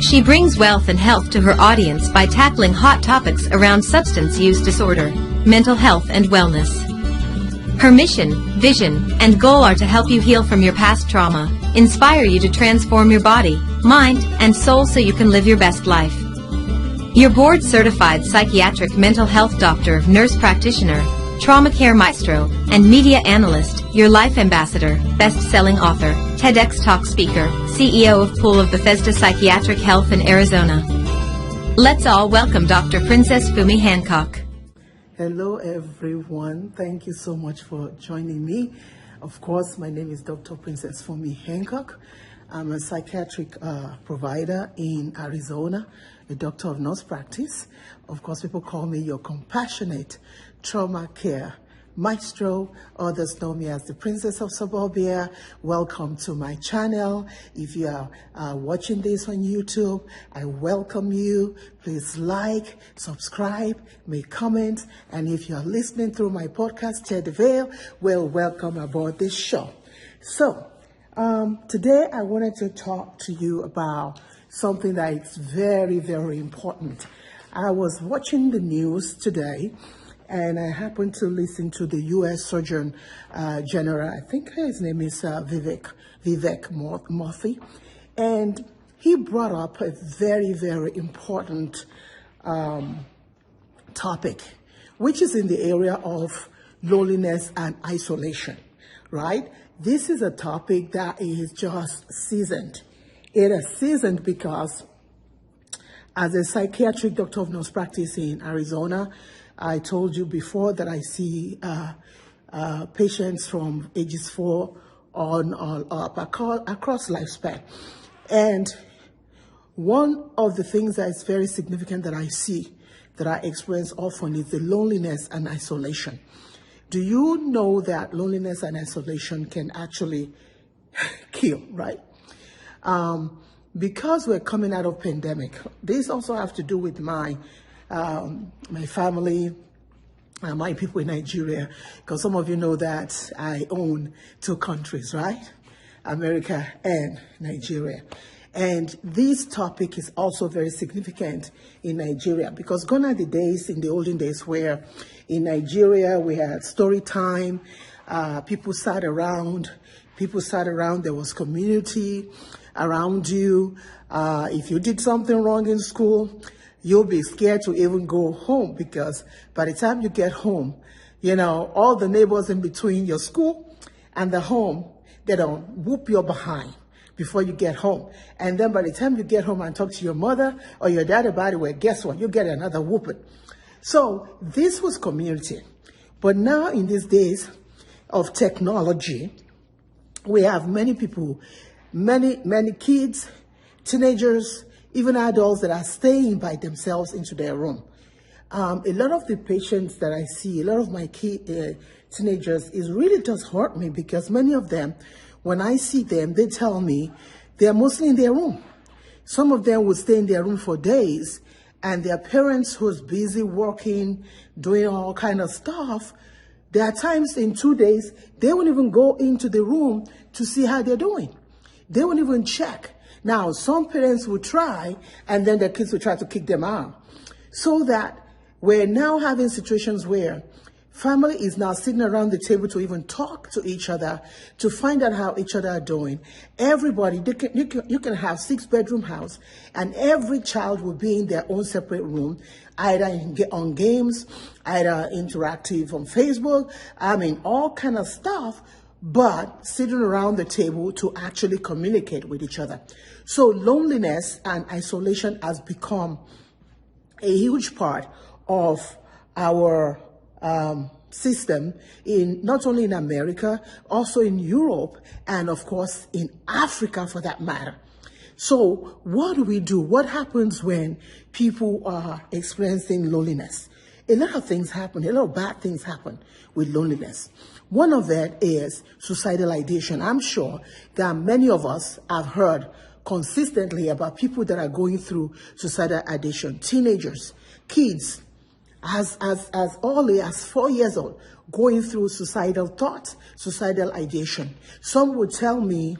She brings wealth and health to her audience by tackling hot topics around substance use disorder, mental health and wellness. Her mission, vision, and goal are to help you heal from your past trauma, inspire you to transform your body, mind, and soul so you can live your best life. Your board-certified psychiatric mental health doctor, nurse practitioner, trauma care maestro, and media analyst, your life ambassador, best-selling author, TEDx talk speaker, CEO of Pool of Bethesda Psychiatric Health in Arizona. Let's all welcome Dr. Princess Fumi Hancock. Hello everyone, thank you so much for joining me. Of course, my name is Dr. Princess Fumi Hancock. I'm a psychiatric provider in Arizona, a doctor of nurse practice. Of course, people call me your compassionate trauma care maestro. Others know me as the Princess of Suburbia. Welcome to my channel. If you are watching this on YouTube, I welcome you. Please like, subscribe, make comments. And if you are listening through my podcast, Share the Veil, well, welcome aboard this show. So, today I wanted to talk to you about something that is very, very important. I was watching the news today, and I happened to listen to the U.S. Surgeon General. I think his name is Vivek Murthy, and he brought up a very, very important topic, which is in the area of loneliness and isolation, right? This is a topic that is just seasoned. It is seasoned because as a psychiatric doctor of nurse practice in Arizona, I told you before that I see patients from ages 4 on up across lifespan. And one of the things that is very significant that I see, that I experience often, is the loneliness and isolation. Do you know that loneliness and isolation can actually kill, right? Because we're coming out of pandemic, this also have to do with my family, my people in Nigeria, because some of you know that I own 2 countries, right? America and Nigeria. And this topic is also very significant in Nigeria, because gone are the days, in the olden days, where in Nigeria we had story time, people sat around, there was community around you. If you did something wrong in school, you'll be scared to even go home, because by the time you get home, you know, all the neighbors in between your school and the home, they don't whoop your behind before you get home. And then by the time you get home and talk to your mother or your dad about it, well, guess what? You get another whooping. So this was community. But now in these days of technology, we have many people, many kids, teenagers, even adults that are staying by themselves into their room. A lot of the patients that I see, a lot of my teenagers, it really does hurt me, because many of them, when I see them, they tell me they're mostly in their room. Some of them will stay in their room for days, and their parents who's busy working, doing all kind of stuff, there are times in 2 days, they won't even go into the room to see how they're doing. They won't even check. Now, some parents will try, and then their kids will try to kick them out. So that we're now having situations where family is now sitting around the table to even talk to each other, to find out how each other are doing. Everybody, you can have 6-bedroom house, and every child will be in their own separate room, either on games, either interactive on Facebook, all kind of stuff, but sitting around the table to actually communicate with each other. So loneliness and isolation has become a huge part of our system, in not only in America, also in Europe, and of course in Africa for that matter. So what do we do? What happens when people are experiencing loneliness? A lot of things happen, a lot of bad things happen with loneliness. One of that is suicidal ideation. I'm sure that many of us have heard consistently about people that are going through suicidal ideation, teenagers, kids, as early as 4 years old, going through suicidal thoughts, suicidal ideation. Some would tell me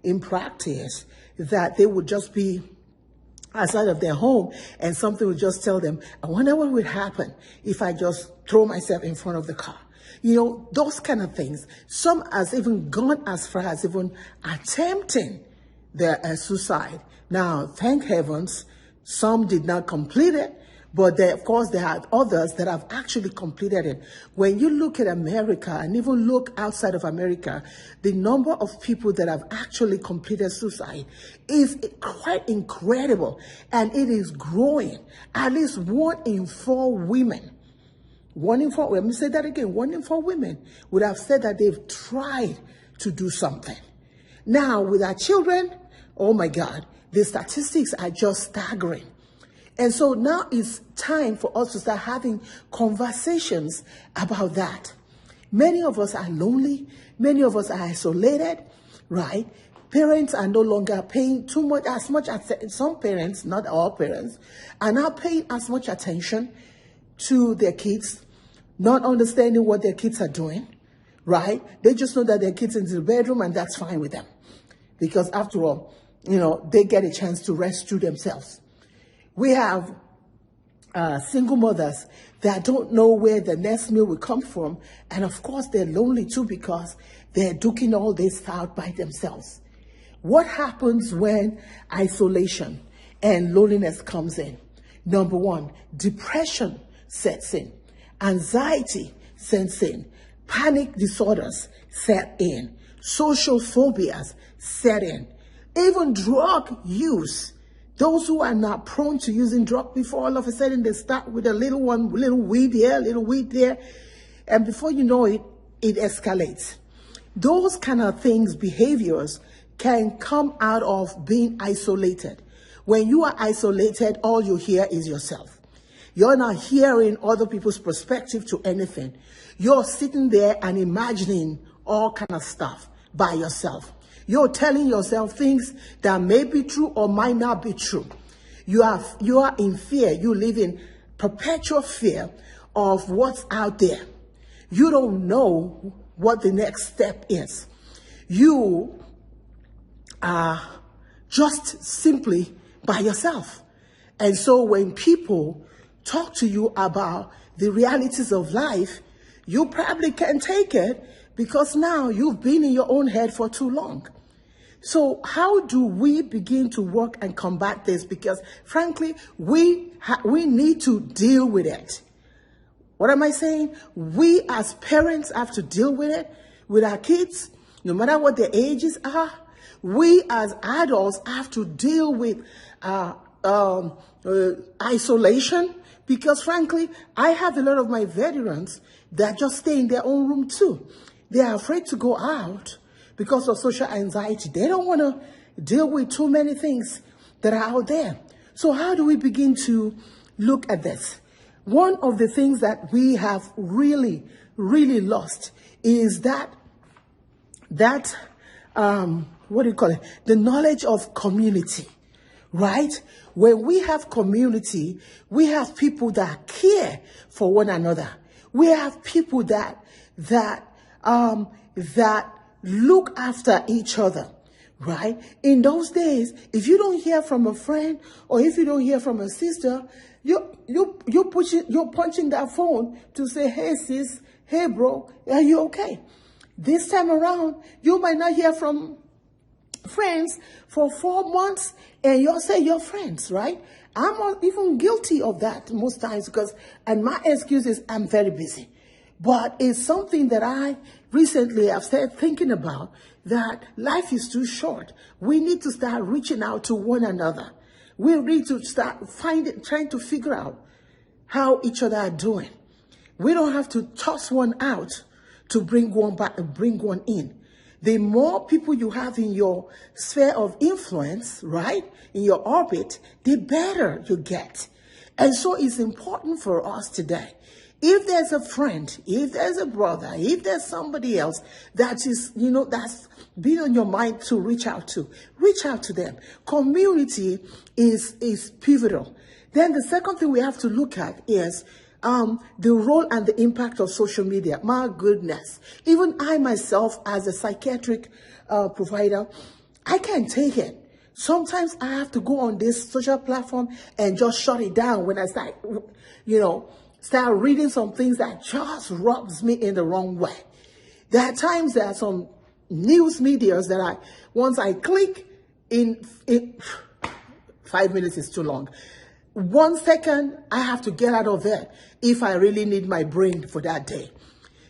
in practice that they would just be outside of their home, and something would just tell them, I wonder what would happen if I just throw myself in front of the car. You know, those kind of things. Some has even gone as far as even attempting their suicide. Now, thank heavens, some did not complete it, but of course there are others that have actually completed it. When you look at America and even look outside of America, the number of people that have actually completed suicide is quite incredible, and it is growing. At least 1 in 4 women, 1 in 4, let me say that again, 1 in 4 women would have said that they've tried to do something. Now, with our children, oh my God, the statistics are just staggering. And so now it's time for us to start having conversations about that. Many of us are lonely. Many of us are isolated, right? Parents are no longer paying as much some parents, not all parents, are now paying as much attention to their kids, not understanding what their kids are doing, right? They just know that their kids in the bedroom and that's fine with them. Because after all, you know, they get a chance to rescue themselves. We have single mothers that don't know where the next meal will come from. And of course, they're lonely too because they're duking all this out by themselves. What happens when isolation and loneliness comes in? Number 1, depression sets in. Anxiety sets in. Panic disorders set in. Social phobias set in. Even drug use. Those who are not prone to using drugs before, all of a sudden they start with a little weed here, little weed there. And before you know it, it escalates. Those kind of things, behaviors, can come out of being isolated. When you are isolated, all you hear is yourself. You're not hearing other people's perspective to anything. You're sitting there and imagining all kind of stuff by yourself. You're telling yourself things that may be true or might not be true. You are in fear. You live in perpetual fear of what's out there. You don't know what the next step is. You are just simply by yourself. And so when people talk to you about the realities of life, you probably can't take it because now you've been in your own head for too long. So how do we begin to work and combat this? Because frankly, we need to deal with it. What am I saying? We as parents have to deal with it, with our kids, no matter what their ages are. We as adults have to deal with isolation, because frankly, I have a lot of my veterans that just stay in their own room too. They are afraid to go out because of social anxiety. They don't want to deal with too many things that are out there. So how do we begin to look at this? One of the things that we have really lost is that what do you call it? The knowledge of community, right? When we have community, we have people that care for one another. We have people that look after each other, right? In those days, if you don't hear from a friend or if you don't hear from a sister, you're punching that phone to say, hey sis, hey bro, are you okay? This time around, you might not hear from friends for 4 months and you'll say you're friends, right? I'm even guilty of that most times and my excuse is I'm very busy. But it's something that I recently have started thinking about, that life is too short. We need to start reaching out to one another. We need to start trying to figure out how each other are doing. We don't have to toss one out to bring one back and bring one in. The more people you have in your sphere of influence, right, in your orbit, the better you get. And so it's important for us today. If there's a friend, if there's a brother, if there's somebody else that is, that's been on your mind to reach out to them. Community is pivotal. Then the second thing we have to look at is the role and the impact of social media. My goodness. Even I myself, as a psychiatric provider, I can't take it Sometimes I have to go on this social platform and just shut it down when I start, start reading some things that just rubs me in the wrong way. There are times there are some news medias that once I click in 5 minutes is too long. 1 second, I have to get out of there if I really need my brain for that day.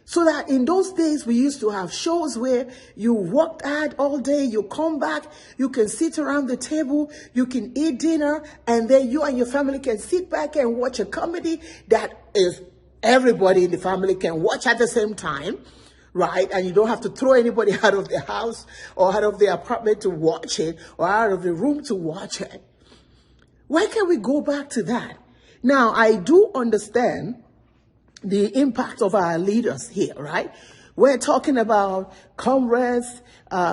So that in those days, we used to have shows where you worked hard all day, you come back, you can sit around the table, you can eat dinner, and then you and your family can sit back and watch a comedy that is everybody in the family can watch at the same time, right? And you don't have to throw anybody out of the house or out of the apartment to watch it or out of the room to watch it. Why can't we go back to that? Now, I do understand the impact of our leaders here, right? We're talking about Congress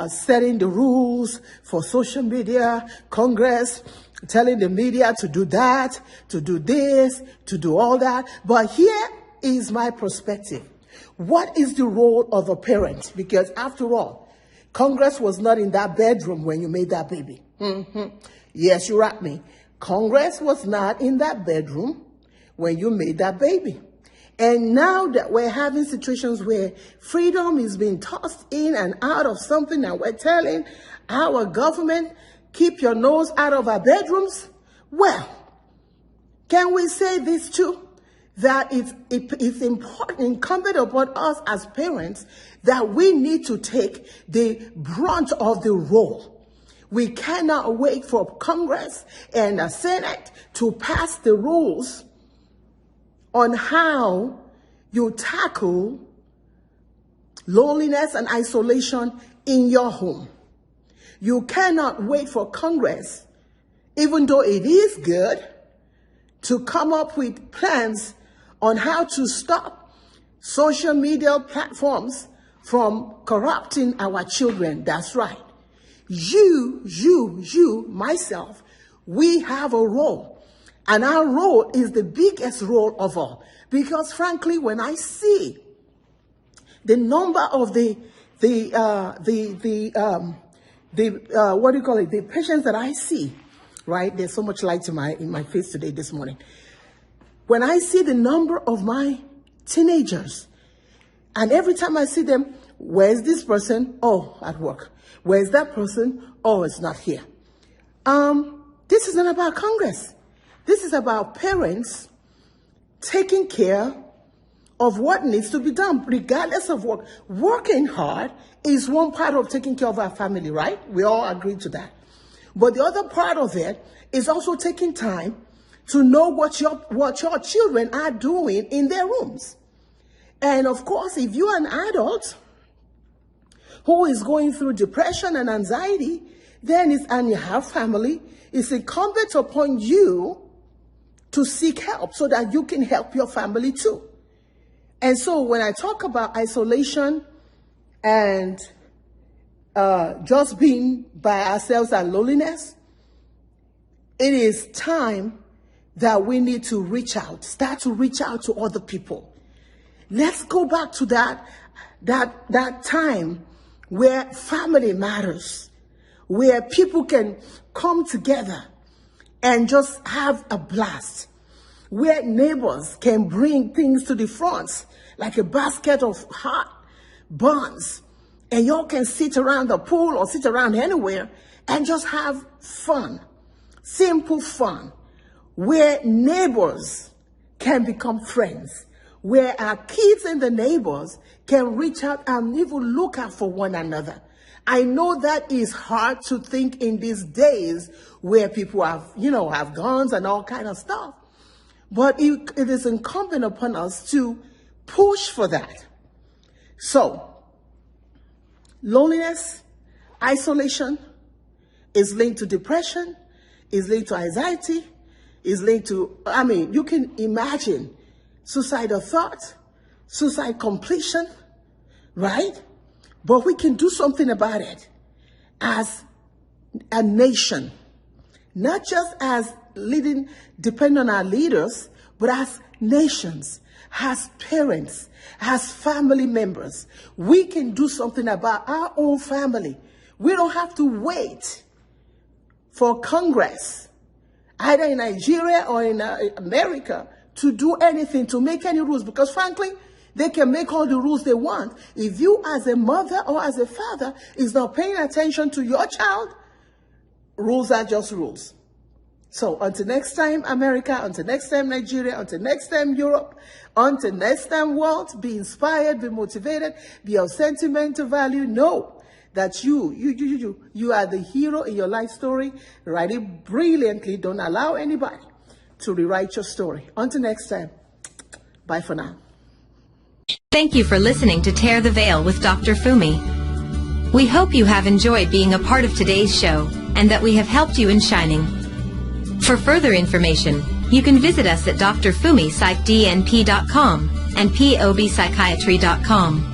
setting the rules for social media, Congress telling the media to do that, to do this, to do all that. But here is my perspective. What is the role of a parent? Because after all, Congress was not in that bedroom when you made that baby. Yes, you're at me. Congress was not in that bedroom when you made that baby. And now that we're having situations where freedom is being tossed in and out of something, and we're telling our government, keep your nose out of our bedrooms. Well, can we say this too? That it's important, incumbent upon us as parents, that we need to take the brunt of the role. We cannot wait for Congress and the Senate to pass the rules on how you tackle loneliness and isolation in your home. You cannot wait for Congress, even though it is good, to come up with plans on how to stop social media platforms from corrupting our children. That's right. You, myself, we have a role. And our role is the biggest role of all. Because frankly, when I see the number of the patients that I see, right? There's so much light in my face today, this morning. When I see the number of my teenagers, and every time I see them, where's this person? Oh, at work. Where's that person? Oh, it's not here. This isn't about Congress. This is about parents taking care of what needs to be done, regardless of work. Working hard is one part of taking care of our family, right? We all agree to that. But the other part of it is also taking time to know what your children are doing in their rooms. And of course, if you're an adult who is going through depression and anxiety, and you have family, it's incumbent upon you to seek help so that you can help your family too. And so when I talk about isolation and just being by ourselves and loneliness, it is time that we need to start to reach out to other people. Let's go back to that time where family matters, where people can come together and just have a blast, where neighbors can bring things to the front, like a basket of hot buns, and y'all can sit around the pool or sit around anywhere and just have fun, simple fun, where neighbors can become friends, where our kids and the neighbors can reach out and even look out for one another. I know that is hard to think in these days where people have guns and all kind of stuff. But it is incumbent upon us to push for that. So, loneliness, isolation is linked to depression, is linked to anxiety, is linked to, you can imagine suicidal thoughts, suicide completion, right? But we can do something about it as a nation, not just as depend on our leaders, but as nations, as parents, as family members. We can do something about our own family. We don't have to wait for Congress, either in Nigeria or in America, to do anything, to make any rules, because frankly, they can make all the rules they want. If you as a mother or as a father is not paying attention to your child, rules are just rules. So until next time, America, until next time, Nigeria, until next time, Europe, until next time, world, be inspired, be motivated, be of sentimental value. Know that you are the hero in your life story. Write it brilliantly. Don't allow anybody to rewrite your story. Until next time, bye for now. Thank you for listening to Tear the Veil with Dr. Fumi. We hope you have enjoyed being a part of today's show and that we have helped you in shining. For further information, you can visit us at DrFumi PsychDNP.com and POBpsychiatry.com.